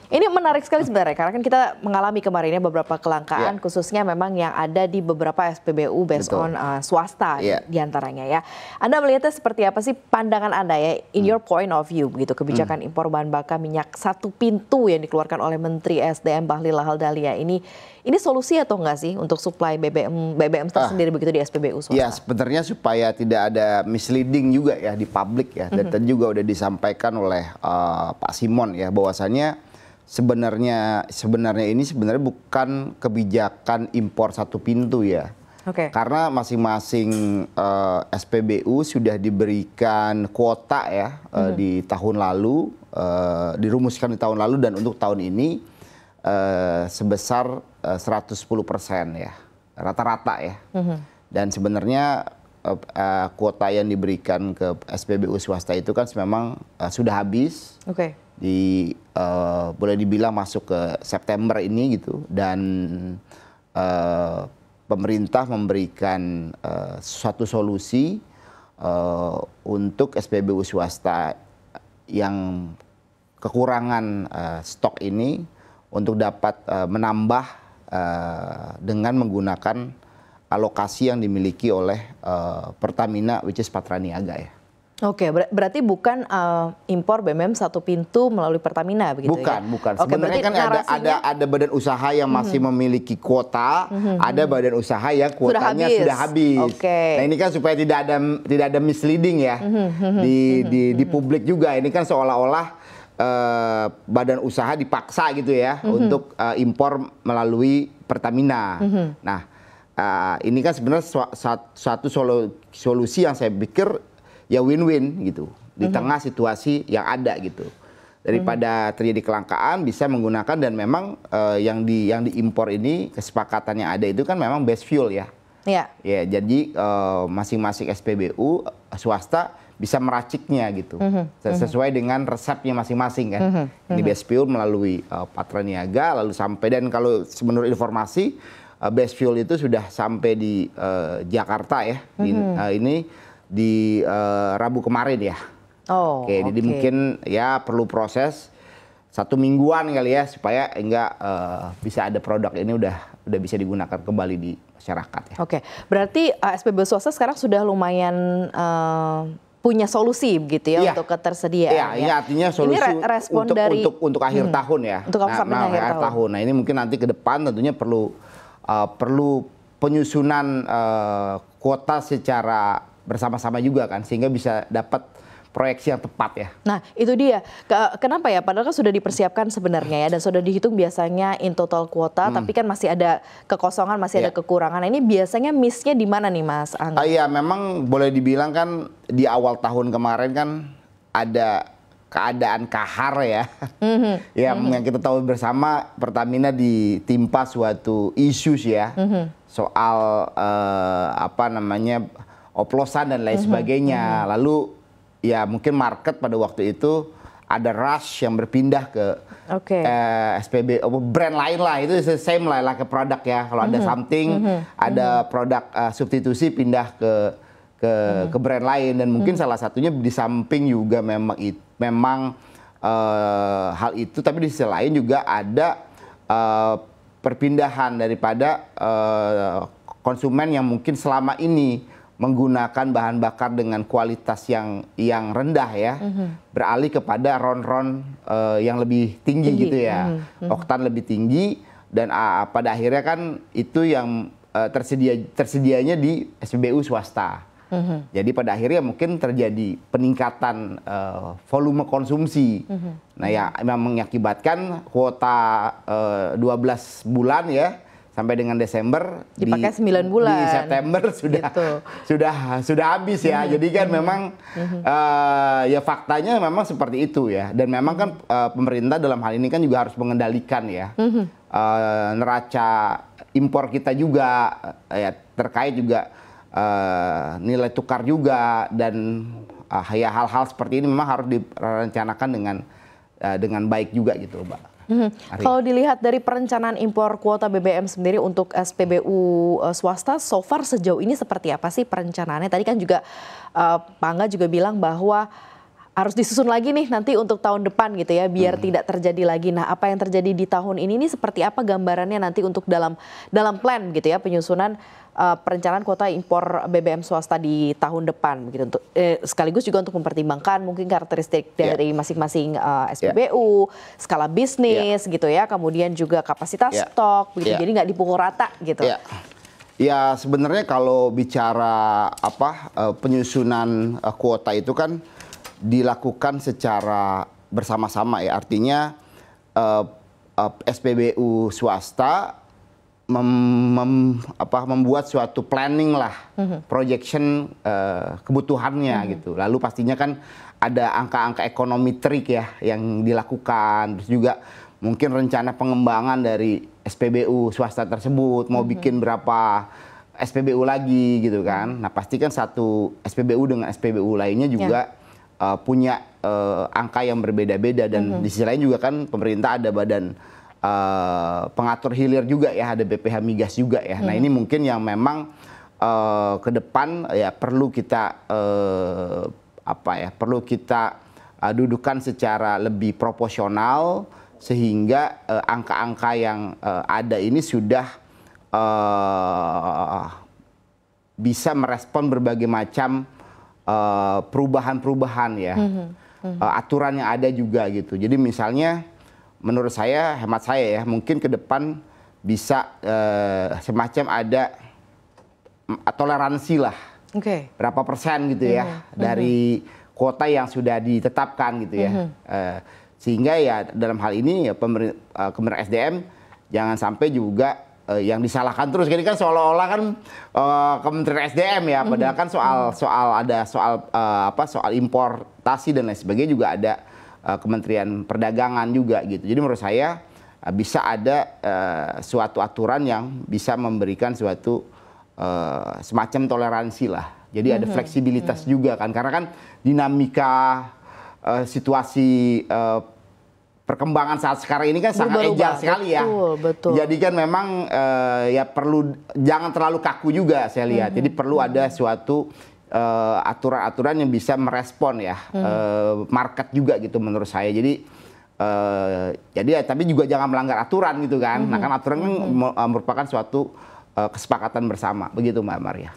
Ini menarik sekali sebenarnya, karena kan kita mengalami kemarinnya beberapa kelangkaan, khususnya memang yang ada di beberapa SPBU based on swasta diantaranya ya. Anda melihatnya seperti apa sih pandangan Anda ya, in your point of view begitu, kebijakan impor bahan bakar minyak satu pintu yang dikeluarkan oleh Menteri SDM Bahlil Lahadalia ini solusi atau enggak sih untuk supply BBM tersendiri begitu di SPBU swasta? Ya sebenarnya supaya tidak ada misleading juga ya di publik ya, dan tadi juga udah disampaikan oleh Pak Simon ya, bahwasannya sebenarnya ini bukan kebijakan impor satu pintu ya. Karena masing-masing SPBU sudah diberikan kuota ya di tahun lalu, dirumuskan di tahun lalu, dan untuk tahun ini sebesar 110% ya, rata-rata ya. Dan sebenarnya kuota yang diberikan ke SPBU swasta itu kan memang sudah habis. Boleh dibilang masuk ke September ini gitu, dan pemerintah memberikan suatu solusi untuk SPBU swasta yang kekurangan stok ini untuk dapat menambah dengan menggunakan alokasi yang dimiliki oleh Pertamina, which is Patraniaga ya. Berarti bukan impor BBM satu pintu melalui Pertamina begitu ya? Bukan. Sebenarnya kan ada badan usaha yang masih memiliki kuota, ada badan usaha yang kuotanya sudah habis. Nah ini kan supaya tidak ada misleading ya di publik juga. Ini kan seolah-olah badan usaha dipaksa gitu ya untuk impor melalui Pertamina. Nah ini kan sebenarnya suatu solusi yang saya pikir ya win-win gitu di tengah situasi yang ada gitu, daripada terjadi kelangkaan bisa menggunakan, dan memang yang diimpor ini kesepakatan yang ada itu kan memang base fuel ya. Jadi masing-masing SPBU swasta bisa meraciknya gitu sesuai dengan resepnya masing-masing kan. Ini base fuel melalui Patraniaga, lalu sampai, dan kalau menurut informasi base fuel itu sudah sampai di Jakarta ya. Ini di Rabu kemarin ya. Jadi mungkin ya perlu proses 1 mingguan kali ya, supaya enggak bisa ada produk ini udah bisa digunakan kembali di masyarakat ya. Berarti SPBU swasta sekarang sudah lumayan punya solusi begitu ya untuk ketersediaan. Ini artinya solusi untuk akhir tahun ya. Untuk akhir tahun. Nah ini mungkin nanti ke depan tentunya perlu penyusunan kuota secara bersama-sama juga kan, sehingga bisa dapat proyeksi yang tepat ya. Nah itu dia, kenapa ya, padahal kan sudah dipersiapkan sebenarnya ya, dan sudah dihitung biasanya in total kuota, tapi kan masih ada kekosongan, masih ada kekurangan. Ini biasanya miss-nya di mana nih Mas Angga? Iya memang boleh dibilang kan di awal tahun kemarin kan ada keadaan kahar ya. Yang kita tahu bersama, Pertamina ditimpa suatu isu ya, soal oplosan dan lain sebagainya. Lalu ya mungkin market pada waktu itu ada rush yang berpindah ke SPB brand lain lah, itu same lah ke produk ya. Kalau ada something, ada produk substitusi pindah ke brand lain, dan mungkin salah satunya di samping juga memang hal itu, tapi di sisi lain juga ada perpindahan daripada konsumen yang mungkin selama ini menggunakan bahan bakar dengan kualitas yang rendah ya, beralih kepada ron-ron yang lebih tinggi gitu ya, oktan lebih tinggi, dan pada akhirnya kan itu yang tersedianya di SPBU swasta. Jadi pada akhirnya mungkin terjadi peningkatan volume konsumsi. Nah ya memang mengakibatkan kuota 12 bulan ya, sampai dengan Desember dipakai 9 bulan. Di September sudah habis ya. Jadi kan memang ya faktanya memang seperti itu ya. Dan memang kan pemerintah dalam hal ini kan juga harus mengendalikan ya neraca impor kita juga ya, terkait juga nilai tukar juga, dan ya hal-hal seperti ini memang harus direncanakan dengan baik juga gitu, Mbak. Kalau dilihat dari perencanaan impor kuota BBM sendiri untuk SPBU swasta, so far sejauh ini seperti apa sih perencanaannya? Tadi kan juga Pak Angga juga bilang bahwa harus disusun lagi nih nanti untuk tahun depan gitu ya, biar tidak terjadi lagi. Nah, apa yang terjadi di tahun ini seperti apa gambarannya nanti untuk dalam plan gitu ya, penyusunan perencanaan kuota impor BBM swasta di tahun depan begitu, untuk sekaligus juga untuk mempertimbangkan mungkin karakteristik dari masing-masing SPBU, skala bisnis gitu ya, kemudian juga kapasitas stok begitu. Jadi nggak dipukul rata gitu. Ya, sebenarnya kalau bicara penyusunan kuota itu kan dilakukan secara bersama-sama ya, artinya SPBU swasta membuat suatu planning lah, projection kebutuhannya gitu. Lalu pastinya kan ada angka-angka ekonomi trik ya yang dilakukan, terus juga mungkin rencana pengembangan dari SPBU swasta tersebut, mau bikin berapa SPBU lagi gitu kan. Nah, pasti kan satu SPBU dengan SPBU lainnya juga punya angka yang berbeda-beda, dan di sisi lain juga kan pemerintah ada badan pengatur hilir juga ya, ada BPH Migas juga ya. Nah, ini mungkin yang memang ke depan ya perlu kita perlu kita dudukan secara lebih proporsional, sehingga angka-angka yang ada ini sudah bisa merespon berbagai macam perubahan-perubahan ya, aturan yang ada juga gitu. Jadi misalnya menurut saya, hemat saya ya, mungkin ke depan bisa semacam ada toleransi lah, berapa persen gitu ya dari kuota yang sudah ditetapkan gitu ya, sehingga ya dalam hal ini ya Kementerian SDM jangan sampai juga yang disalahkan terus. Ini kan seolah-olah kan Kementerian SDM ya, padahal kan soal importasi dan lain sebagainya juga ada Kementerian Perdagangan juga gitu. Jadi menurut saya bisa ada suatu aturan yang bisa memberikan suatu semacam toleransi lah. Jadi ada fleksibilitas juga kan, karena kan dinamika situasi perkembangan saat sekarang ini kan sangat agile sekali ya. Betul. Jadi kan memang ya perlu, jangan terlalu kaku juga saya lihat. Jadi perlu ada suatu aturan-aturan yang bisa merespon ya market juga gitu menurut saya. Jadi tapi juga jangan melanggar aturan gitu kan. Nah kan aturan kan merupakan suatu kesepakatan bersama, begitu Mbak Maria.